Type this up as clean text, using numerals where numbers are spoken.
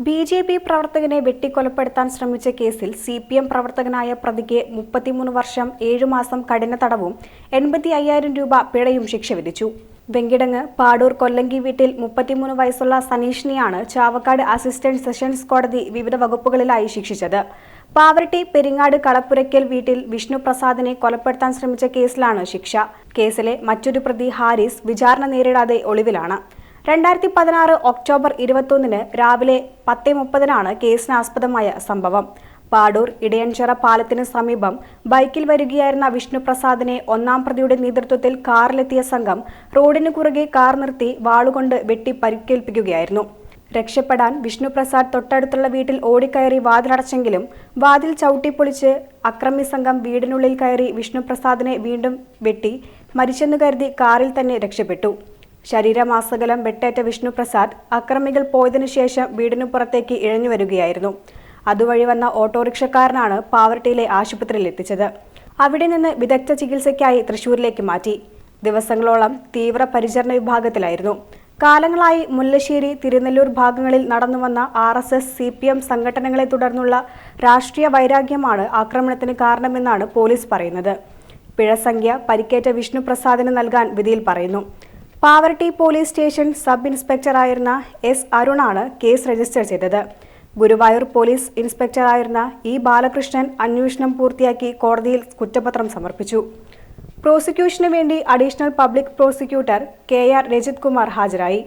BJP. പ്രവർത്തകനെ വെട്ടിക്കൊലപ്പെടുത്താൻ ശ്രമിച്ച കേസിൽ CPM പ്രവർത്തകനായ പ്രതിക്ക് 33 വർഷം 7 മാസം കഠിന തടവും 85,000 രൂപ പിഴയും ശിക്ഷ വിധിച്ചു. വെങ്കിടങ്ങ് പാടൂർ കൊല്ലങ്കി വീട്ടിൽ 33 വയസ്സുള്ള സനീഷിനെയാണ് ചാവക്കാട് അസിസ്റ്റന്റ് സെഷൻസ് കോടതി വിവിധ വകുപ്പുകളിലായി ശിക്ഷിച്ചത്. പാവറട്ടി പെരിങ്ങാട് കളപ്പുരയ്ക്കൽ വീട്ടിൽ വിഷ്ണു പ്രസാദിനെ കൊലപ്പെടുത്താൻ ശ്രമിച്ച കേസിലാണ് ശിക്ഷ. കേസിലെ മറ്റൊരു പ്രതി ഹാരിസ് വിചാരണ നേരിടാതെ ഒളിവിലാണ്. 2016 ഒക്ടോബർ 21 രാവിലെ 10:30 കേസിനാസ്പദമായ സംഭവം. പാടൂർ ഇടയൻചിറ പാലത്തിന് സമീപം ബൈക്കിൽ വരികയായിരുന്ന വിഷ്ണു പ്രസാദിനെ ഒന്നാം പ്രതിയുടെ നേതൃത്വത്തിൽ കാറിലെത്തിയ സംഘം റോഡിന് കുറുകെ കാർ നിർത്തി വാളുകൊണ്ട് വെട്ടി പരിക്കേൽപ്പിക്കുകയായിരുന്നു. രക്ഷപ്പെടാൻ വിഷ്ണു പ്രസാദ് തൊട്ടടുത്തുള്ള വീട്ടിൽ ഓടിക്കയറി വാതിലടച്ചെങ്കിലും വാതിൽ ചവിട്ടിപ്പൊളിച്ച് അക്രമി സംഘം വീടിനുള്ളിൽ കയറി വിഷ്ണു പ്രസാദിനെ വീണ്ടും വെട്ടി മരിച്ചെന്നു കരുതി കാറിൽ തന്നെ രക്ഷപ്പെട്ടു. ശരീരമാസകലം വെട്ടേറ്റ വിഷ്ണു പ്രസാദ് അക്രമികൾ പോയതിനു ശേഷം വീടിനു പുറത്തേക്ക് ഇഴഞ്ഞു വരികയായിരുന്നു. അതുവഴി വന്ന ഓട്ടോറിക്ഷക്കാരനാണ് പാവറട്ടിയിലെ ആശുപത്രിയിൽ എത്തിച്ചത്. അവിടെ നിന്ന് വിദഗ്ധ ചികിത്സയ്ക്കായി തൃശൂരിലേക്ക് മാറ്റി. ദിവസങ്ങളോളം തീവ്ര പരിചരണ വിഭാഗത്തിലായിരുന്നു. കാലങ്ങളായി മുല്ലശ്ശേരി, തിരുനെല്ലൂർ ഭാഗങ്ങളിൽ നടന്നുവന്ന RSS CPM സംഘടനകളെ തുടർന്നുള്ള രാഷ്ട്രീയ വൈരാഗ്യമാണ് ആക്രമണത്തിന് കാരണമെന്നാണ് പോലീസ് പറയുന്നത്. പിഴസംഖ്യ പരിക്കേറ്റ വിഷ്ണു പ്രസാദിന് നൽകാൻ വിധിയിൽ പറയുന്നു. പാവറട്ടി പോലീസ് സ്റ്റേഷൻ സബ് ഇൻസ്പെക്ടറായിരുന്ന S. അരുണാണ് കേസ് രജിസ്റ്റർ ചെയ്തത്. ഗുരുവായൂർ പോലീസ് ഇൻസ്പെക്ടറായിരുന്ന E. ബാലകൃഷ്ണൻ അന്വേഷണം പൂർത്തിയാക്കി കോടതിയിൽ കുറ്റപത്രം സമർപ്പിച്ചു. പ്രോസിക്യൂഷനു വേണ്ടി additional public prosecutor KR Rajith Kumar ഹാജരായി.